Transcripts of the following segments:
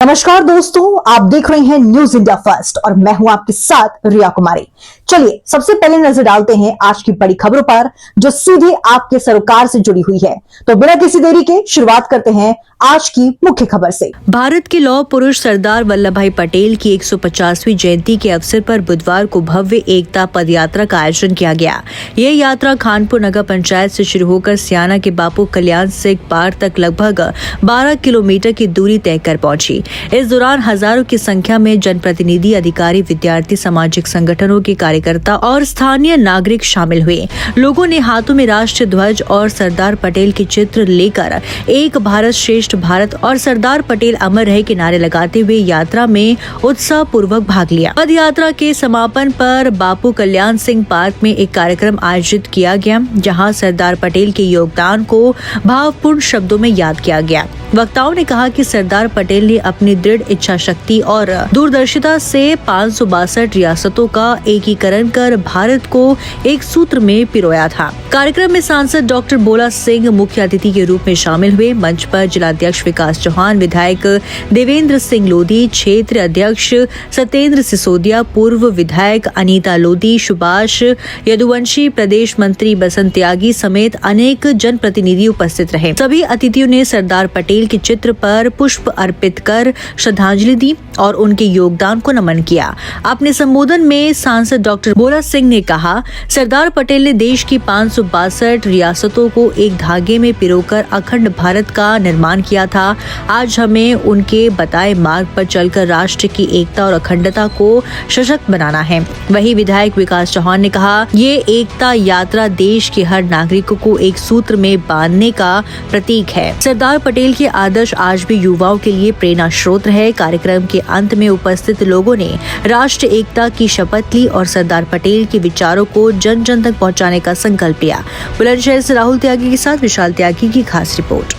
नमस्कार दोस्तों, आप देख रहे हैं न्यूज इंडिया फर्स्ट और मैं हूं आपके साथ रिया कुमारी। चलिए सबसे पहले नजर डालते हैं आज की बड़ी खबरों पर जो सीधे आपके सरोकार से जुड़ी हुई है। तो बिना किसी देरी के शुरुआत करते हैं आज की मुख्य खबर से। भारत के लौह पुरुष सरदार वल्लभ भाई पटेल की 150वीं जयंती के अवसर पर बुधवार को भव्य एकता पदयात्रा का आयोजन किया गया। यह यात्रा खानपुर नगर पंचायत से शुरू होकर सियाना के बापू कल्याण सिंह पार्क तक लगभग 12 किलोमीटर की दूरी तय कर पहुंची। इस दौरान हजारों की संख्या में जनप्रतिनिधि, अधिकारी, विद्यार्थी, सामाजिक संगठनों के कार्यकर्ता और स्थानीय नागरिक शामिल हुए। लोगों ने हाथों में राष्ट्रीय ध्वज और सरदार पटेल के चित्र लेकर एक भारत श्रेष्ठ भारत और सरदार पटेल अमर रहे के नारे लगाते हुए यात्रा में उत्साह पूर्वक भाग लिया। पद यात्रा के समापन पर बापू कल्याण सिंह पार्क में एक कार्यक्रम आयोजित किया गया, जहां सरदार पटेल के योगदान को भावपूर्ण शब्दों में याद किया गया। वक्ताओं ने कहा कि सरदार पटेल ने अपनी दृढ़ इच्छा शक्ति और दूरदर्शिता से 562 रियासतों का एकीकरण कर भारत को एक सूत्र में पिरोया था। कार्यक्रम में सांसद डॉक्टर बोला सिंह मुख्य अतिथि के रूप में शामिल हुए। मंच पर जिलाध्यक्ष विकास चौहान, विधायक देवेंद्र सिंह लोधी, क्षेत्र अध्यक्ष सत्येंद्र सिसोदिया, पूर्व विधायक अनीता लोधी, सुभाष यदुवंशी, प्रदेश मंत्री बसंत त्यागी समेत अनेक जनप्रतिनिधि उपस्थित रहे। सभी अतिथियों ने सरदार पटेल के चित्र पर पुष्प अर्पित कर श्रद्धांजलि दी और उनके योगदान को नमन किया। अपने संबोधन में सांसद डॉक्टर बोला सिंह ने कहा, सरदार पटेल ने देश की 562 रियासतों को एक धागे में पिरोकर अखंड भारत का निर्माण किया था। आज हमें उनके बताए मार्ग पर चलकर राष्ट्र की एकता और अखंडता को सशक्त बनाना है। वहीं विधायक विकास चौहान ने कहा, ये एकता यात्रा देश के हर नागरिक को एक सूत्र में बांधने का प्रतीक है। सरदार पटेल के आदर्श आज भी युवाओं के लिए प्रेरणा स्रोत है। कार्यक्रम के अंत में उपस्थित लोगों ने राष्ट्र एकता की शपथ ली और सरदार पटेल के विचारों को जन जन तक पहुंचाने का संकल्प लिया। बुलंदशहर से राहुल त्यागी के साथ विशाल त्यागी की खास रिपोर्ट।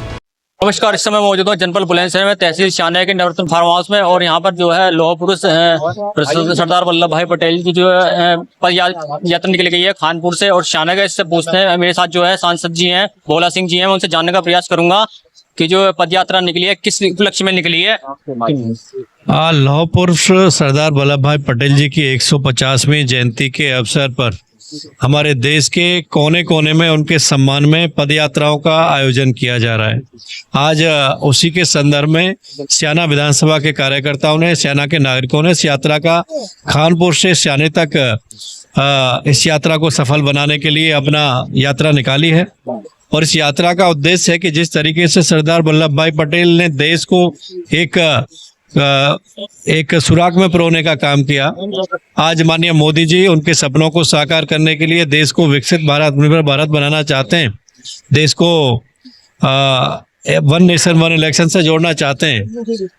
नमस्कार, इस समय मौजूद हूँ जनपद बुलंदशहर में तहसील सियाना के नवरत्न फार्म हाउस में और यहाँ पर जो है लौह पुरुष सरदार वल्लभ भाई पटेल की जो पद यात्रा निकली गई है खानपुर से और सियाना का। इससे पूछते हैं, मेरे साथ जो है सांसद जी हैं, भोला सिंह जी हैं, मैं उनसे जानने का प्रयास करूंगा कि जो पद यात्रा निकली है किस उपलक्ष्य में निकली है। लौह पुरुष सरदार वल्लभ भाई पटेल जी की 150वीं जयंती के अवसर पर हमारे देश के कोने कोने में उनके सम्मान में पद यात्राओं का आयोजन किया जा रहा है। आज उसी के संदर्भ में सियाना विधानसभा के कार्यकर्ताओं ने, सियाना के नागरिकों ने इस यात्रा का खानपुर से सियाने तक इस यात्रा को सफल बनाने के लिए अपना यात्रा निकाली है। और इस यात्रा का उद्देश्य है कि जिस तरीके से सरदार वल्लभ भाई पटेल ने देश को एक सुराग में पिरोने का काम किया, आज माननीय मोदी जी उनके सपनों को साकार करने के लिए देश को विकसित भारत, आत्मनिर्भर भारत बनाना चाहते हैं। देश को वन नेशन वन इलेक्शन से जोड़ना चाहते हैं।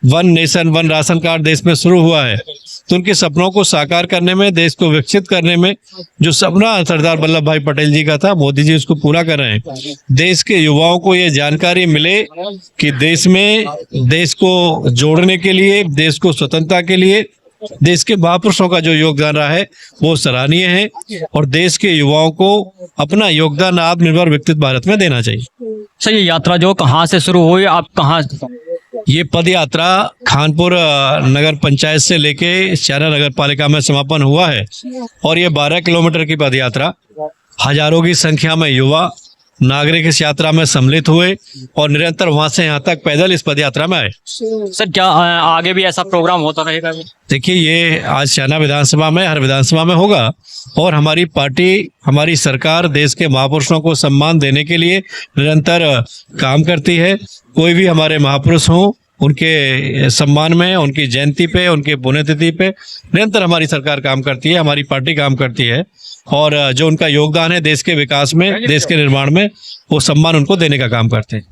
One nation one ration card देश में शुरू हुआ है, तो उनके सपनों को साकार करने में, देश को विकसित करने में जो सपना सरदार वल्लभ भाई पटेल जी का था, मोदी जी उसको पूरा कर रहे हैं। देश के युवाओं को ये जानकारी मिले कि देश में, देश को जोड़ने के लिए, देश को स्वतंत्रता के लिए देश के महापुरुषों का जो योगदान रहा है वो सराहनीय है और देश के युवाओं को अपना योगदान आत्मनिर्भर विकसित भारत में देना चाहिए। सर, ये यात्रा जो कहाँ से शुरू हुई, आप कहाँ? ये पद यात्रा खानपुर नगर पंचायत से लेके सियाना नगर पालिका में समापन हुआ है और ये 12 किलोमीटर की पद यात्रा, हजारों की संख्या में युवा नागरिक इस यात्रा में सम्मिलित हुए और निरंतर वहां से यहाँ तक पैदल इस पद यात्रा में आए। सर, क्या आगे भी ऐसा प्रोग्राम होता रहेगा? देखिए, ये आज सियाना विधानसभा में, हर विधानसभा में होगा और हमारी पार्टी, हमारी सरकार देश के महापुरुषों को सम्मान देने के लिए निरंतर काम करती है। कोई भी हमारे महापुरुष हों, उनके सम्मान में, उनकी जयंती पे, उनके पुण्यतिथि पे निरंतर हमारी सरकार काम करती है, हमारी पार्टी काम करती है और जो उनका योगदान है देश के विकास में, देश के निर्माण में, वो सम्मान उनको देने का काम करते हैं।